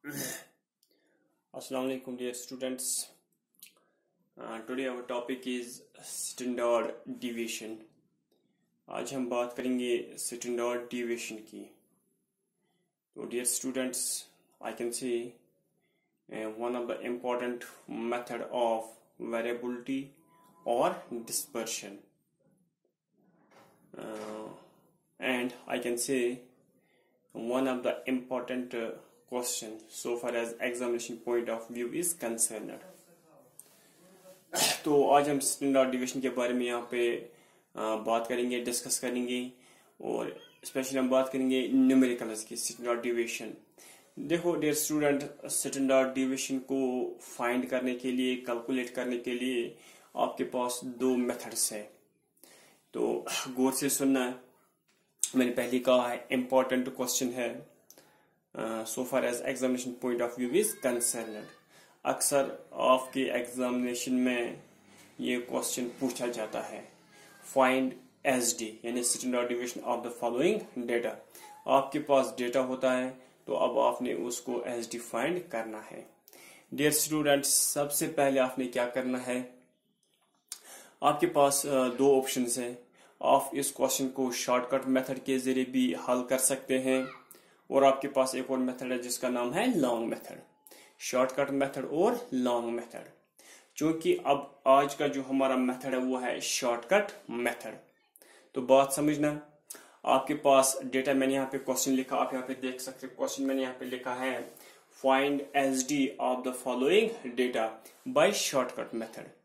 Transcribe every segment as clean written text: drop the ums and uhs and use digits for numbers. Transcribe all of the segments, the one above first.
Assalamu alaikum dear students. Today our topic is standard deviation. आज हम बात करेंगे standard deviation की. So dear students, I can say one of the important method of variability or dispersion, and I can say one of the important question so far as examination point of view is concerned. तो आज हम standard division के बारे में यहाँ पे बात करेंगे, डिस्कस करेंगे, और स्पेशली हम बात करेंगे न्यूमेरिकल्स की स्टैंडर्ड डिवीजन. देखो डियर स्टूडेंट, स्टैंडर्ड डिवीजन को फाइंड करने के लिए, कैलकुलेट करने के लिए आपके पास दो मेथड्स है. तो गौर से सुनना. मैंने पहले कहा है इम्पोर्टेंट क्वेश्चन है so far as examination point of view is concerned. अक्सर आपके एग्जामिनेशन में ये क्वेश्चन पूछा जाता है. फाइंड एसडी यानी standard division of the following data. आपके पास डेटा होता है तो अब आपने उसको एसडी फाइंड करना है. डियर स्टूडेंट्स, सबसे पहले आपने क्या करना है, आपके पास दो ऑप्शंस हैं. आप इस क्वेश्चन को शॉर्टकट मेथड के जरिए भी हल कर सकते हैं, और आपके पास एक और मेथड है जिसका नाम है लॉन्ग मेथड. शॉर्टकट मेथड और लॉन्ग मेथड. क्योंकि अब आज का जो हमारा मेथड है वो है शॉर्टकट मेथड. तो बात समझना. आपके पास डेटा, मैंने यहाँ पे क्वेश्चन लिखा, आप यहाँ पे देख सकते हैं. क्वेश्चन मैंने यहाँ पे लिखा है find SD of the following data by shortcut method.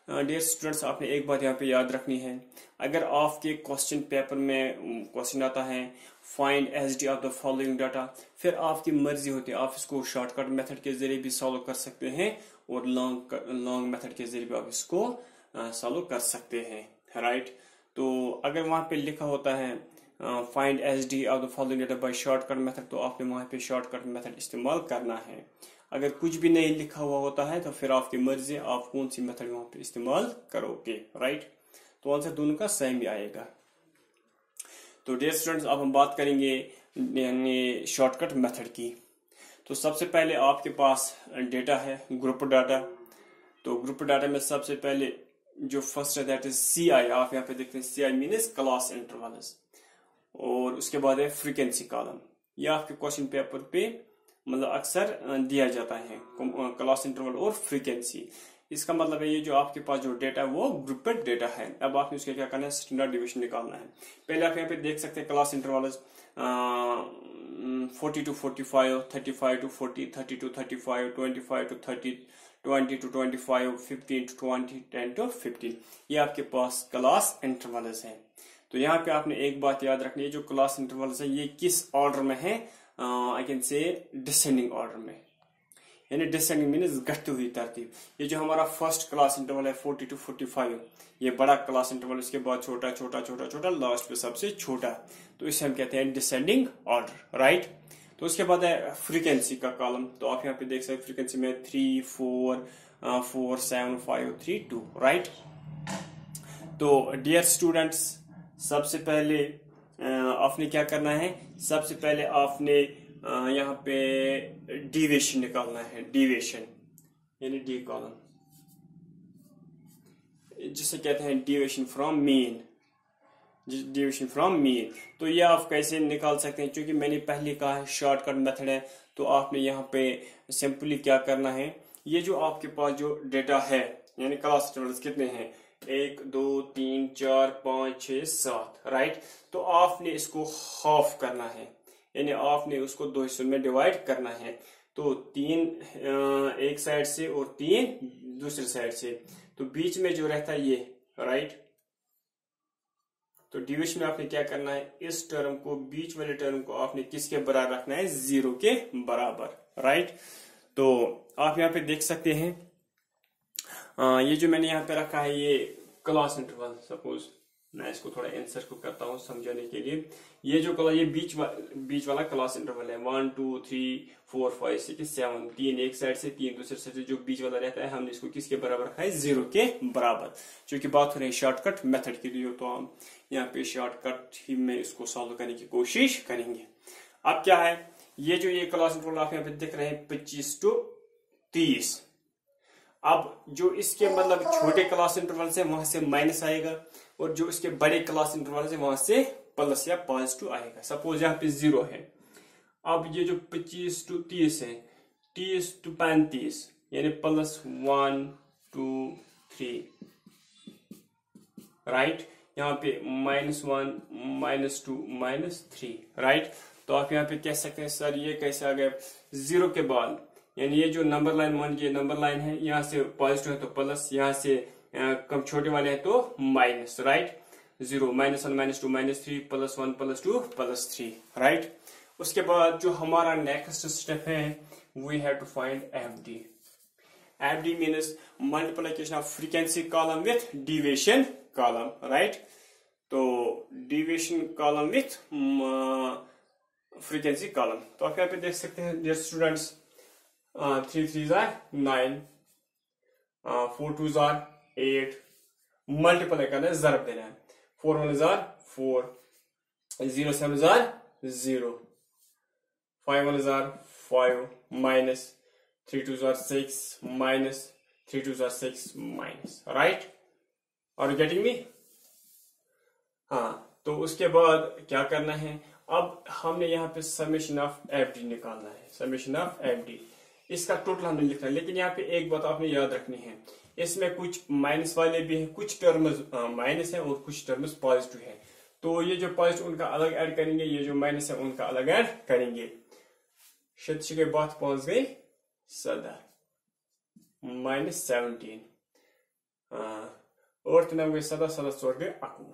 Dear students, आपने एक बात यहाँ पे याद रखनी है. अगर आपके क्वेश्चन पेपर में क्वेश्चन आता है find SD of the following data, फिर आपकी मर्जी होती है, आप इसको शॉर्टकट मेथड के जरिए भी सॉल्व कर सकते हैं और लॉन्ग मेथड के जरिए भी आप इसको सॉल्व कर सकते हैं. राइट. तो अगर वहां पे लिखा होता है find SD of the following data bye shortcut method, तो आपने वहां पे शॉर्टकट मेथड इस्तेमाल करना है. अगर कुछ भी नहीं लिखा हुआ होता है तो फिर आपकी मर्जी, आप कौन सी मेथड वहां पे इस्तेमाल करोगे. राइट. तो आंसर दोनों का सेम ही आएगा. तो डियर स्टूडेंट्स, अब हम बात करेंगे यानी शॉर्टकट मेथड की. तो सबसे पहले आपके पास डेटा है, ग्रुप डाटा. तो ग्रुप डाटा में सबसे पहले जो फर्स्ट है दैट इज सी आई. आप यहाँ पे देखते हैं सी आई मीन्स क्लास इंटरवल्स, और उसके बाद है फ्रीक्वेंसी कॉलम. ये आपके क्वेश्चन पेपर पे मतलब अक्सर दिया जाता है, क्लास इंटरवल और फ्रीक्वेंसी. इसका मतलब है ये जो आपके पास जो डेटा है वो ग्रुपेड डेटा है. अब आपने उसके क्या करना है, स्टैंडर्ड डिवीजन निकालना है. पहले आप यहाँ पे देख सकते हैं class intervals 40 to 45, 35 to 40, 30 to 35, 25 to 30, 20 to 25, 15 to 20, 10 to 15. ये आपके पास क्लास इंटरवल्स हैं. तो यहाँ पे आपने एक बात याद रखनी है, जो क्लास इंटरवल्स है ये किस ऑर्डर में है, I can say descending order में, यानी डिसेंडिंग मीन्स घटती हुई तरतीब. ये जो हमारा फर्स्ट क्लास इंटरवल है 40 to 45, ये बड़ा क्लास इंटरवल, इसके बाद छोटा छोटा छोटा छोटा, लास्ट पे सबसे छोटा. तो इसे हम कहते हैं डिसेंडिंग ऑर्डर. राइट. तो उसके बाद है फ्रीक्वेंसी का कॉलम. तो आप यहाँ पे देख सकते हैं फ्रीक्वेंसी में 3, 4, 4, 7, 5, 3, 2. राइट. तो डियर स्टूडेंट्स, सबसे पहले आपने क्या करना है, सबसे पहले आपने यहाँ पे डिविएशन निकालना है. डिविएशन यानी डी कॉलम, जिसे कहते हैं deviation from mean. Deviation from mean. तो ये आप कैसे निकाल सकते हैं, क्योंकि मैंने पहले कहा है शॉर्टकट मेथड है. तो आपने यहाँ पे सिंपली क्या करना है, ये जो आपके पास जो डेटा है यानी क्लास इंटरवल्स कितने हैं, 1, 2, 3, 4, 5, 6, 7. राइट. तो आपने इसको हाफ करना है, यानी आपने उसको दो हिस्सों में डिवाइड करना है. तो 3 एक साइड से और 3 दूसरी साइड से. तो बीच में जो रहता है ये. राइट. तो डिवीजन में आपने क्या करना है, इस टर्म को, बीच वाले टर्म को आपने किसके बराबर रखना है, 0 के बराबर. राइट. तो आप यहाँ पे देख सकते हैं ये जो मैंने यहाँ पे रखा है ये क्लास इंटरवल. सपोज मैं इसको थोड़ा आंसर को करता हूँ समझाने के लिए. ये जो ये बीच वाला क्लास इंटरवल है 1, 2, 3, 4, 5, 6, 7. 3 एक साइड से, 3 दूसरे साइड से. जो बीच वाला रहता है हमने इसको किसके बराबर रखा है, 0 के बराबर. क्योंकि बात हो रही है शॉर्टकट मेथड की, तो हम यहाँ पे शॉर्टकट ही में इसको सॉल्व करने की कोशिश करेंगे. अब क्या है, ये क्लास इंटरवल आप यहाँ पे देख रहे हैं 25 to 30। अब जो इसके मतलब छोटे क्लास इंटरवल से वहां से माइनस आएगा, और जो इसके बड़े क्लास इंटरवल से वहां से प्लस या पॉजिटिव आएगा। सपोज यहाँ पे 0 है। अब ये जो 25 to 30 है, 30 to 35 यानी +1 2 3, राइट। यहाँ पे -1 -2 -3, राइट। तो आप यहाँ पे कह सकते हैं सर ये कैसे आ गया 0 के बाद, यानी ये जो नंबर लाइन 1 की नंबर लाइन है, यहाँ से पॉजिटिव है तो प्लस, यहाँ से कम छोटे वाले हैं तो माइनस, राइट। 0 -1 -2 -3 +1 +2 +3, राइट। उसके बाद जो हमारा नेक्स्ट स्टेप है, we have to find FD। FD means multiplication of frequency column with deviation column, right. तो deviation column with frequency column. तो आप यहाँ पे देख सकते हैं dear students, 3 3s are 9, 4 2s are 8, multiply करना है, जरब देना है। 4 1s are 4, 0 7s are 0, 5 1s are 5, minus 3 2s are 6, minus 3 2s are 6, minus, right? Are you getting me? हाँ, तो उसके बाद क्या करना है, अब हमने यहाँ पे समेशन ऑफ FD निकालना है। समेशन ऑफ FD, इसका टोटल हमने लिखना है। लेकिन यहाँ पे एक बात आपने याद रखनी है, इसमें कुछ माइनस वाले भी हैं, कुछ टर्म्स माइनस है और कुछ टर्म्स पॉजिटिव है। तो ये जो पॉजिटिव उनका अलग ऐड करेंगे, ये जो माइनस है उनका अलग ऐड करेंगे। शतश के बाद पहुंच गई 17 -17, और 3 गए 17 17 4 गए 11।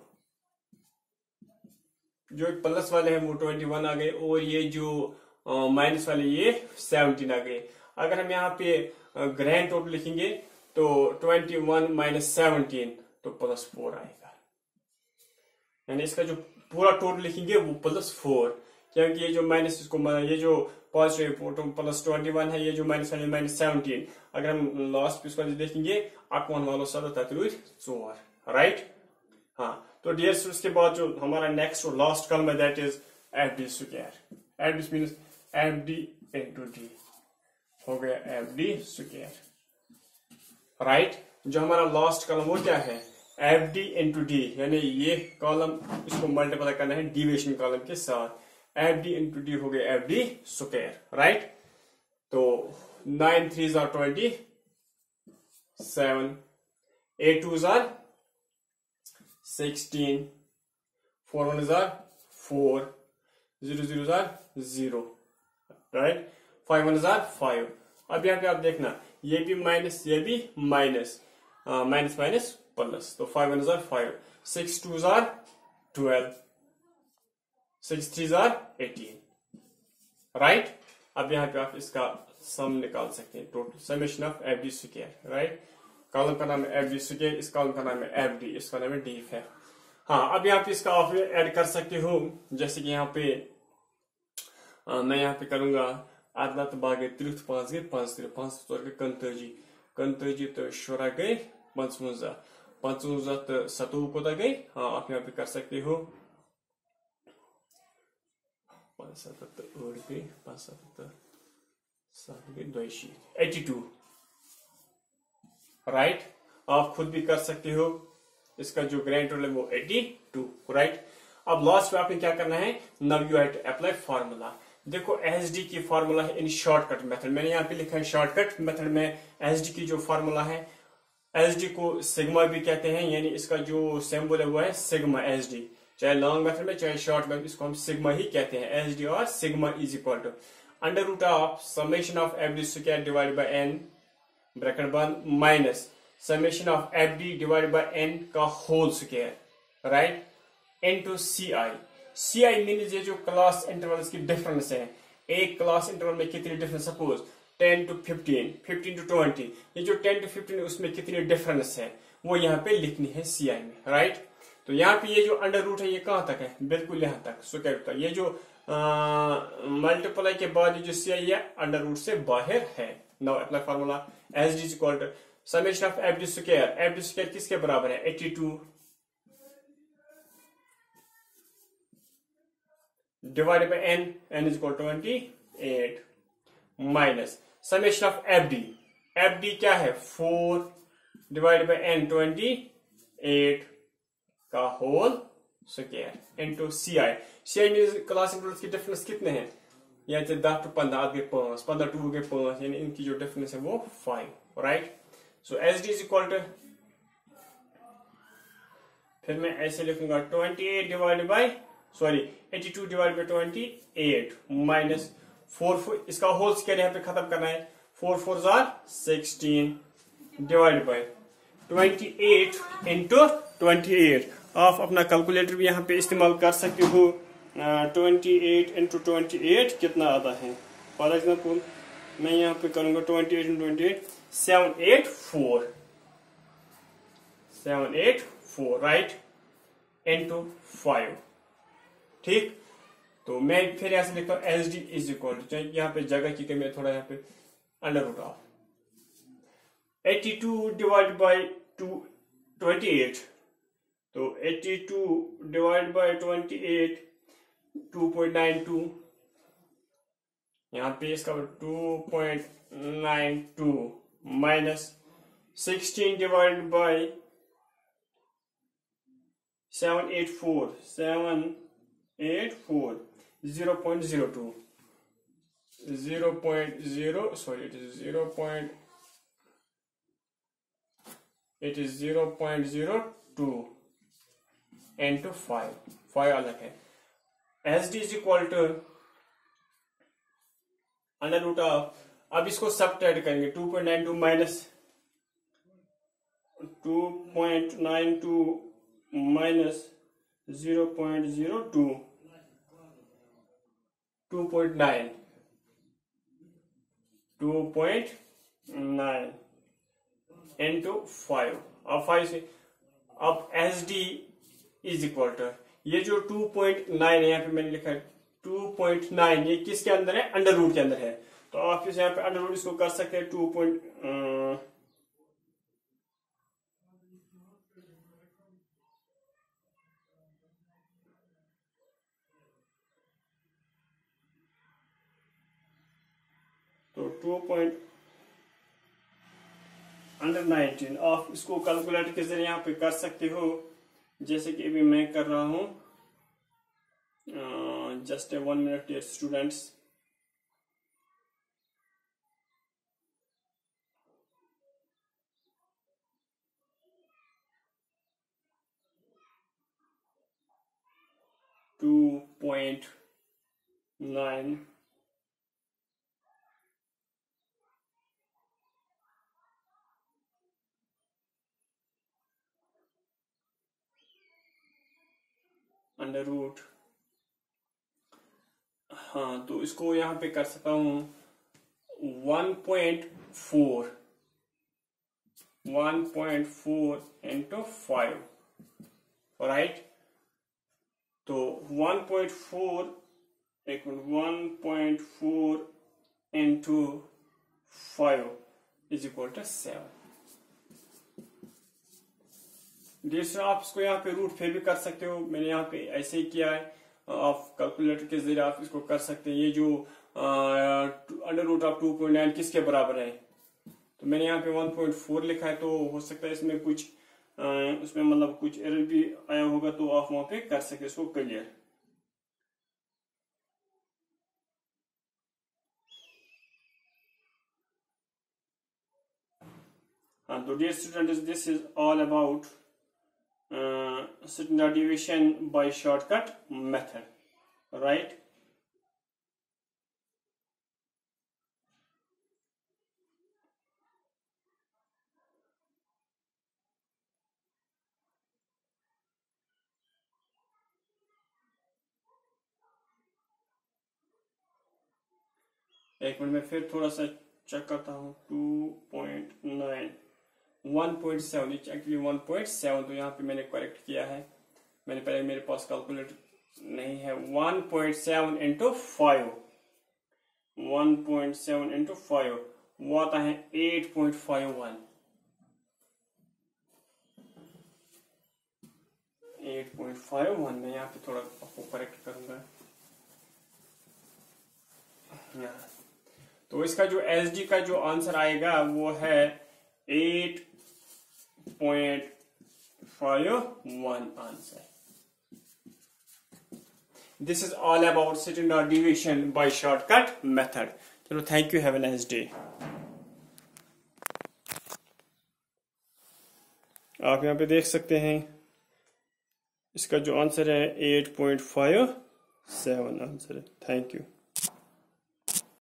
जो प्लस वाले हैं वो 21 आ गए, और ये जो माइनस वाले ये 17 आ गए। अगर हम यहाँ पे ग्रैंड टोटल लिखेंगे तो 21 - 17 तो +4 आएगा, यानी इसका जो पूरा टोटल लिखेंगे वो +4, क्योंकि ये जो माइनस इसको ये जो पॉजिटिव +21 है, ये जो माइनस वाले -17। अगर हम लास्ट पे इसको देखेंगे, अकवन वालों 7 4, राइट। हाँ, तो डियर स्टूडेंट्स के बाद जो हमारा नेक्स्ट और लास्ट कॉलम है that is FD square. FD means FD into D हो गया FD स्क्वायर, राइट। जो हमारा लास्ट कॉलम वो क्या है, FD into D, यानी ये कॉलम इसको मल्टीप्लाई करना है डिविएशन कॉलम के साथ। FD into D हो गया FD स्क्वायर, राइट। तो 9 3s are 27, 8 2s are 16, 4 1s are 4, 0 0s are 0, right. 5 1s are 5। अब यहाँ पे आप देखना, ये भी माइनस, ये भी माइनस, माइनस माइनस प्लस, तो 5 1s are 5, 6 2s are 12, 6 3s are 18, right. अब यहाँ पे आप इसका सम निकाल सकते हैं, total summation of FD square, right. Column का नाम है FD स्क्वायर, इस कॉलम का नाम है FD, इसका नाम है D है। हाँ, अब यहाँ पे इसका आप ऐड कर सकते हो, जैसे कि यहाँ पे मैं यहाँ पे करूंगा आदला तो बागे 3 5 गए 5 3 5 4 गए 41 तो 4 गए 55 55 तो 7 कोता गई। हाँ, आप यहाँ पे कर सकते हो 5 7 तो 8 गई 5 7 तो 7 गई 2 82, राइट। आप खुद भी कर सकते हो, इसका जो ग्रैंड टोटल है वो 82, राइट। अब लास्ट में आपने क्या करना है, now you have to apply formula. देखो SD की फार्मूला है इन शॉर्टकट मेथड, मैंने यहाँ पे लिखा है शॉर्टकट मेथड में SD की जो फार्मूला है, SD को सिग्मा भी कहते हैं, यानी इसका जो सिंबल है वो है सिग्मा SD। चाहे लॉन्ग मेथड में चाहे शॉर्ट में, इसको हम सिग्मा ही कहते हैं, SD और sigma is equal to √, summation of FD square divide by n bracket बंद minus summation of FD divide by n का whole square, right, into CI means ये जो क्लास इंटरवल्स की डिफरेंस है, एक क्लास इंटरवल में कितनी डिफरेंस, सपोज 10 to 15, 15 to 20, ये जो 10 to 15 उसमें कितनी डिफरेंस है वो यहाँ पे लिखनी है CI में, राइट। तो यहाँ पे ये जो अंडर है ये कहाँ तक है, बिल्कुल यहाँ तक स्क्वायर तक। ये जो मल्टीप्लाई के बाद ये जो CI है अंडर से बाहर है। Now apply formula, SD is equal to summation of FD square, FD square किसके बराबर है 82 divided by n is equal to 20, 8 minus summation of F D. F D क्या है 4 डिवाइड बाई एन 28 का whole square into C I. C I mean class intervals की difference कितने हैं, या 10 to 15 गए 5, 15 2 गए 5, यानी इनकी जो डिफरेंस है वो 5, right. So S D is equal to, फिर मैं ऐसे लिखूंगा 28 divide by 82 divide by 28 minus 4 इसका होल स्क्वायर यहाँ पे खत्म करना है, 4 4 जार 16 डिवाइड बाई 28 इंटू 28। आप अपना कैलकुलेटर भी यहाँ पे इस्तेमाल कर सकते हो। 28 इंटू 28 कितना आता है, फॉर एग्जाम्पल मैं यहाँ पे करूंगा 28 इंटू 28 784 राइट इंटू 5, ठीक। तो मैं फिर यहाँ से लिखता हूँ S D is equal to, यहाँ पे जगह की कमी है थोड़ा, यहाँ पे under root of 82 divide by 28, तो 82 डिवाइड बाई 28 2.92, यहाँ पे इसका 2.92 minus 16 divide by 784 0.02 it is 0.02 into 5 अलग है। S D is equal to under root of, अब इसको सब्ट्रैक्ट करेंगे 2.92 माइनस 2.92 माइनस 0.02 2.9 इंटू 5। अब 5 से अब S D is equal to, ये जो 2.9 है यहाँ पे मैंने लिखा है 2.9, ये किसके अंदर है, अंडर रूट के अंदर है। तो आप इसे यहाँ पे अंडर रूट इसको कर सकते हैं 2. तो 2.19 आप इसको कैलकुलेटर के जरिए यहाँ पे कर सकते हो, जैसे कि अभी मैं कर रहा हूं। Just 1 minute dear students. Two point 9 under root, हाँ तो इसको यहाँ पे कर सकता हूं 1.4 इंटू 5, राइट। तो 1.4 1.4 इंटू 5 इज इक्वल टू 7। दूसरा आप इसको यहाँ पे रूट फिर भी कर सकते हो, मैंने यहाँ पे ऐसे ही किया है। आप कैलकुलेटर के जरिए आप इसको कर सकते हैं। ये जो अंडर रूट ऑफ 2.9 किसके बराबर है, तो मैंने यहाँ पे 1.4 लिखा है। तो हो सकता है इसमें कुछ उसमें मतलब कुछ एरर भी आया होगा, तो आप वहां पे कर सकते इसको क्लियर। हाँ तो dear students, this is all about standard deviation by shortcut method, right? एक मिनट में फिर थोड़ा सा चेक करता हूँ। 2.9 1.7 एक्चुअली 1.7, तो यहाँ पे मैंने करेक्ट किया है। मैंने पहले मेरे पास कैलकुलेटर नहीं है। 1.7 इंटू 5 1.7 इंटू 5 वो आता है 8.51 8.51। मैं यहाँ पे थोड़ा आपको करेक्ट करूंगा। तो इसका जो एसडी का जो आंसर आएगा वो है 8.51 answer. This is all about standard deviation by shortcut method. चलो, thank you, have a nice day. आप यहाँ पे देख सकते हैं इसका जो आंसर है 8.57 आंसर है. Thank you.